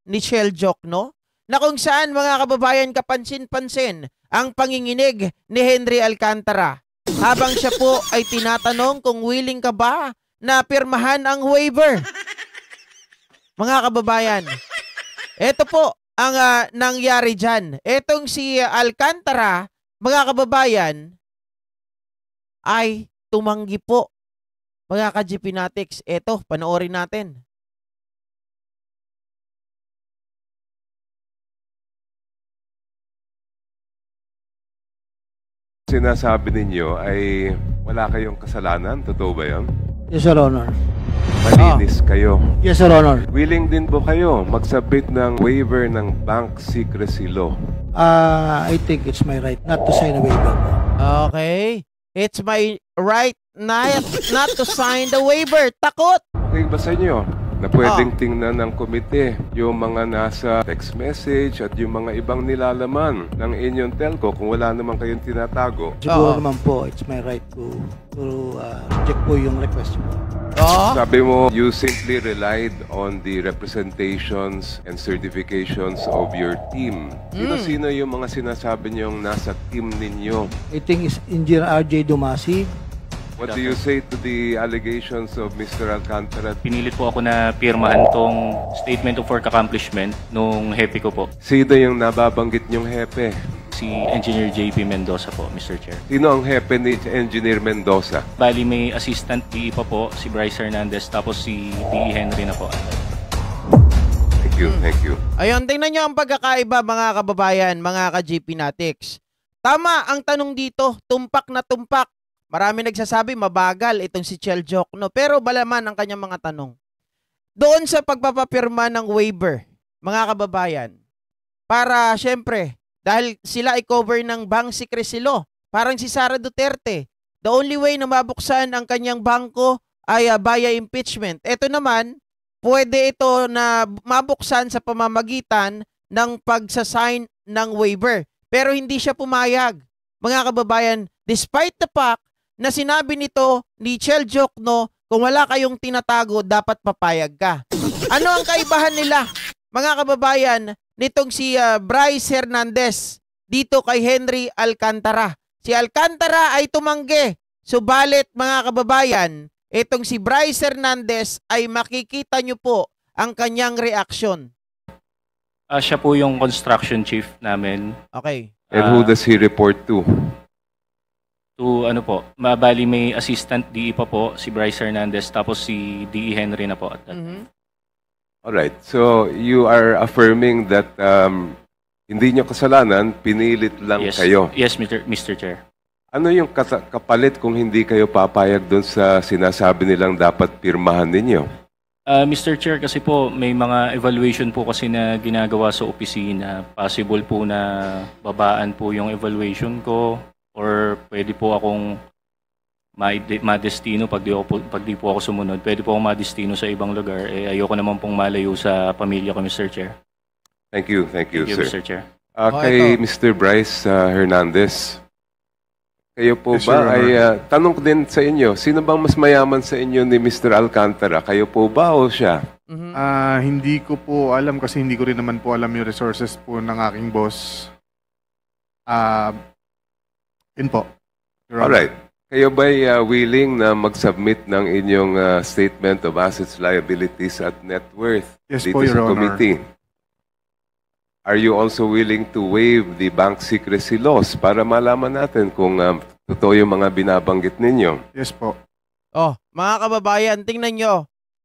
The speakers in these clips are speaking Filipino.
ni Shell Jokno na kung saan mga kababayan kapansin-pansin ang panginginig ni Henry Alcantara habang siya po ay tinatanong kung willing ka ba na pirmahan ang waiver. Mga kababayan, ito po ang nangyari dyan. Etong si Alcantara, mga kababayan, ay tumanggi po. Mga ka-GPnatics, eto, panoorin natin. Sinasabi ninyo ay wala kayong kasalanan, totoo ba yan? Yes, Your Honor. Malinis kayo. Yes, Your Honor. Willing din po kayo mag-submit ng waiver ng bank secrecy law? I think it's my right not to sign a waiver. Okay. It's my right not to sign the waiver. Takot! Okay ba sa inyo na pwedeng tingnan ng komite yung mga nasa text message at yung mga ibang nilalaman ng inyong telco kung wala naman kayong tinatago? Siguro naman po, it's my right to reject po yung request po. Sabi mo, you simply relied on the representations and certifications of your team. Sino-sino yung mga sinasabi niyong nasa team ninyo? I think it's Engineer RJ Dumasi. What do you say to the allegations of Mr. Alcantara? Pinilit po ako na pirmahan tong statement of work accomplishment nung hepe ko po. Sino yung nababanggit niyong hepe? Si Engineer JP Mendoza po, Mr. Chair. Sino ang hepe ni Engineer Mendoza? Bali may assistant DE pa po, si Bryce Hernandez, tapos si DE Henry na po. Thank you, thank you. Ayun, tingnan nyo ang pagkakaiba mga kababayan, mga ka-GPnatics. Tama ang tanong dito, tumpak na tumpak. Marami nagsasabi mabagal itong si Shell Jokno, pero balaman ang kanyang mga tanong. Doon sa pagpapapirma ng waiver, mga kababayan, para syempre, dahil sila ay cover ng bank secrecy law, parang si Sara Duterte, the only way na mabuksan ang kanyang bangko ay via impeachment. Ito naman, pwede ito na mabuksan sa pamamagitan ng pagsasign ng waiver. Pero hindi siya pumayag. Mga kababayan, despite the fact na sinabi nito ni Shell Jokno, kung wala kayong tinatago, dapat papayag ka. Ano ang kaibahan nila, mga kababayan, nitong si Bryce Hernandez dito kay Henry Alcantara? Si Alcantara ay tumanggi. Subalit, mga kababayan, itong si Bryce Hernandez ay makikita nyo po ang kanyang reaksyon. Siya po yung construction chief namin. Okay. And who does he report to? To ano po, mabali may assistant DE pa po, si Bryce Hernandez, tapos si DE Henry na po. Alright, so you are affirming that hindi nyo kasalanan, pinilit lang kayo. Yes, Mr. Chair. Ano yung kapalit kung hindi kayo papayag doon sa sinasabi nilang dapat pirmahan ninyo? Mr. Chair, kasi po may mga evaluation po kasi na ginagawa sa opisina. Possible po na babaan po yung evaluation ko or pwede po akong madestino pag di po ako sumunod. Pwede po akong madestino sa ibang lugar. Ayoko naman pong malayo sa pamilya ko, Mr. Chair. Thank you, Thank you, sir. Mr. Chair. Kay Mr. Bryce Hernandez, kayo po Yes, ba Your ay tanong ko din sa inyo, sino bang mas mayaman sa inyo ni Mr. Alcantara? Kayo po ba o siya? Hindi ko po alam kasi hindi ko rin naman po alam yung resources po ng aking boss. Yun po. Your Honor. Alright. Kayo ba willing na mag-submit ng inyong statement of assets, liabilities at net worth Yes dito po, Your sa Honor. committee? Are you also willing to waive the bank secrecy laws para malaman natin kung totoo yung mga binabanggit ninyo? Yes po. Mga kababayan, tingnan nyo.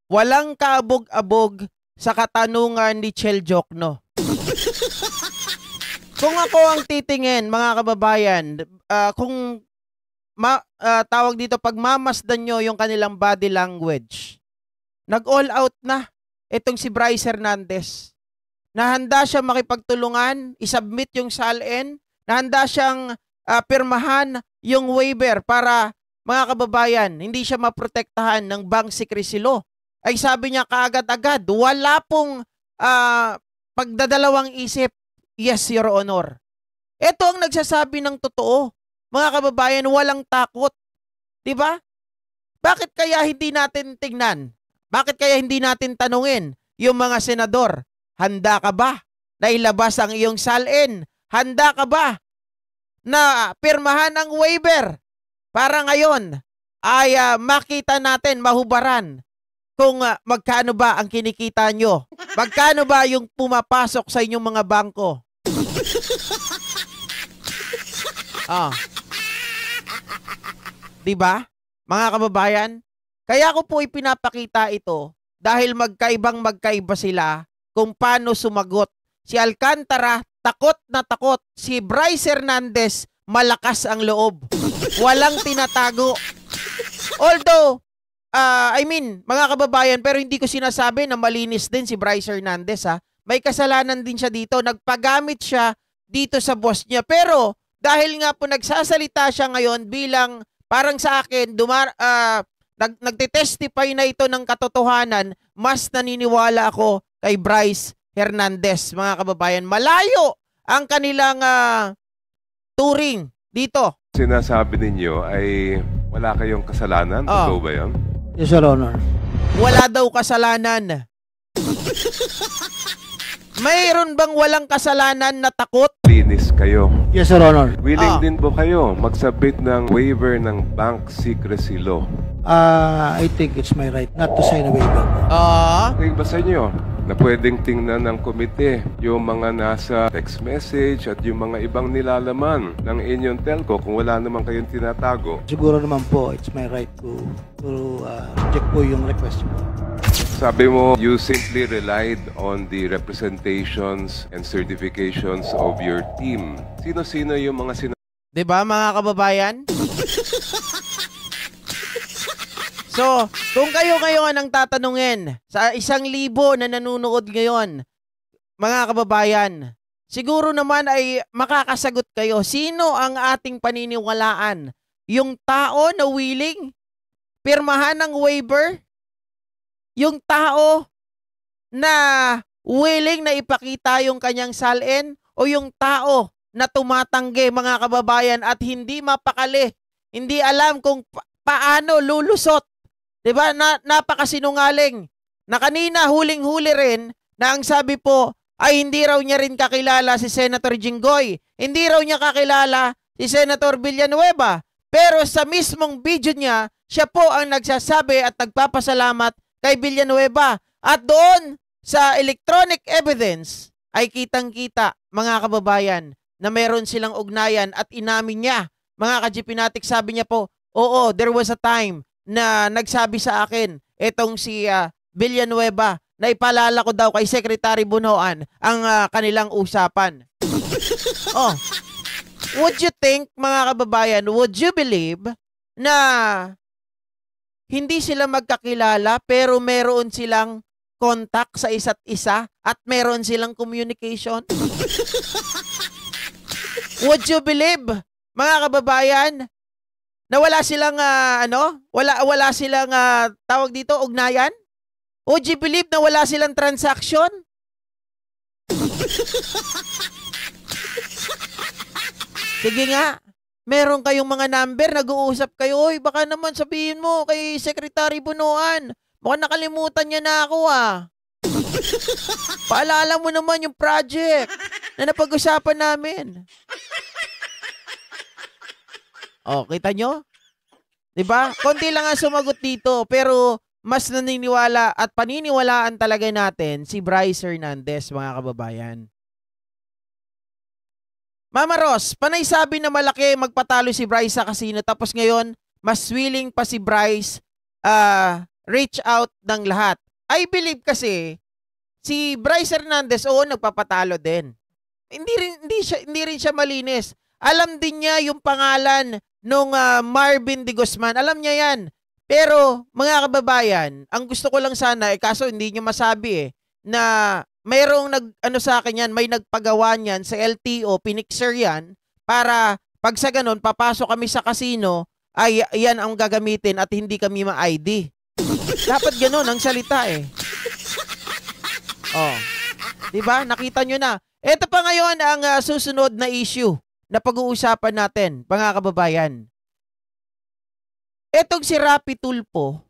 Walang kaabog-abog sa katanungan ni Shell Jokno. Kung ako ang titingin, mga kababayan, kung tawag dito, pag mamasdan nyo yung kanilang body language, nag-all out na itong si Bryce Hernandez. Nahanda siya makipagtulungan, isubmit yung SALN, nahanda siyang pirmahan yung waiver para, mga kababayan, hindi siya maprotektahan ng bank secrecy law. Ay sabi niya kaagad-agad, wala pong pagdadalawang isip. Yes, Your Honor. Ito ang nagsasabi ng totoo. Mga kababayan, walang takot. Diba? Bakit kaya hindi natin tingnan? Bakit kaya hindi natin tanungin yung mga senador Handa ka ba na ilabas ang iyong salin? Handa ka ba na pirmahan ang waiver para ngayon ay makita natin, mahubaran kung magkano ba ang kinikita nyo? Magkano ba yung pumapasok sa inyong mga bangko? Diba, mga kababayan? Kaya ko po ipinapakita ito dahil magkaiba sila kung paano sumagot. Si Alcantara, takot na takot. Si Bryce Hernandez, malakas ang loob. Walang tinatago. Although, mga kababayan, pero hindi ko sinasabi na malinis din si Bryce Hernandez, ha. May kasalanan din siya dito. Nagpagamit siya dito sa boss niya. Pero, dahil nga po nagsasalita siya ngayon bilang, parang sa akin, nagtitestify na ito ng katotohanan, mas naniniwala ako kay Bryce Hernandez, mga kababayan. Malayo ang kanilang touring dito. Sinasabi ninyo ay wala kayong kasalanan. Totoo ba yan? Yes, Your Honor. Wala daw kasalanan. Mayroon bang walang kasalanan na takot? Linis kayo. Yes, Your Honor. Willing din po kayo magsabit ng waiver ng bank secrecy law. I think it's my right not to sign a waiver. Okay ba sa inyo na pwedeng tingnan ng komite yung mga nasa text message at yung mga ibang nilalaman ng inyong telco kung wala naman kayong tinatago? Siguro naman po, it's my right to reject po yung request po. Sabi mo, you simply relied on the representations and certifications of your team. Sino-sino yung mga Diba, mga kababayan? So, kung kayo ngayon ang tatanungin sa 1,000 na nanonood ngayon, mga kababayan, siguro naman ay makakasagot kayo. Sino ang ating paniniwalaan? Yung tao na willing pirmahan ng waiver? Yung tao na willing na ipakita yung kanyang salin? O yung tao na tumatanggi, mga kababayan, at hindi mapakali, hindi alam kung paano lulusot? Diba? Napakasinungaling. Na kanina huling-huli rin na ang sabi po ay hindi raw niya rin kakilala si Senator Jinggoy. Hindi raw niya kakilala si Senator Villanueva. Pero sa mismong video niya, siya po ang nagsasabi at nagpapasalamat kay Villanueva. At doon sa electronic evidence ay kitang-kita, mga kababayan, na meron silang ugnayan at inamin niya. Mga ka-GPNatic, sabi niya po, oo, there was a time na nagsabi sa akin etong si Villanueva na ipalala ko daw kay Secretary Bunoan ang kanilang usapan. Would you think, mga kababayan, would you believe na hindi sila magkakilala pero meron silang contact sa isa't isa at meron silang communication? Would you believe, mga kababayan, na wala silang wala silang tawag dito, ugnayan? Would you believe na wala silang transaction? Sige nga, meron kayong mga number, nag-uusap kayo, oy, baka naman sabihin mo kay Secretary Bunoan, mukhang nakalimutan niya na ako Paalala mo naman yung project na napag-usapan namin. Kita nyo? Diba? Konti lang ang sumagot dito, pero mas naniniwala at paniniwalaan talaga natin si Bryce Hernandez, mga kababayan. Mama Ross, panay sabi na malaki magpatalo si Bryce sa casino, tapos ngayon, mas willing pa si Bryce reach out ng lahat. I believe kasi, si Bryce Hernandez, nagpapatalo din. Hindi rin siya malinis. Alam din niya yung pangalan nung Marvin de Guzman. Alam niya yan. Pero, mga kababayan, ang gusto ko lang sana, kaso hindi niya masabi na mayroong sa akin yan, may nagpagawa niyan sa LTO, pinixer yan, para pag sa ganun, papasok kami sa casino, ay yan ang gagamitin at hindi kami ma-ID. Dapat ganun ang salita Diba? Nakita nyo na. Ito pa ngayon ang susunod na issue na pag-uusapan natin, mga kababayan. Etong si Rapi Tulfo,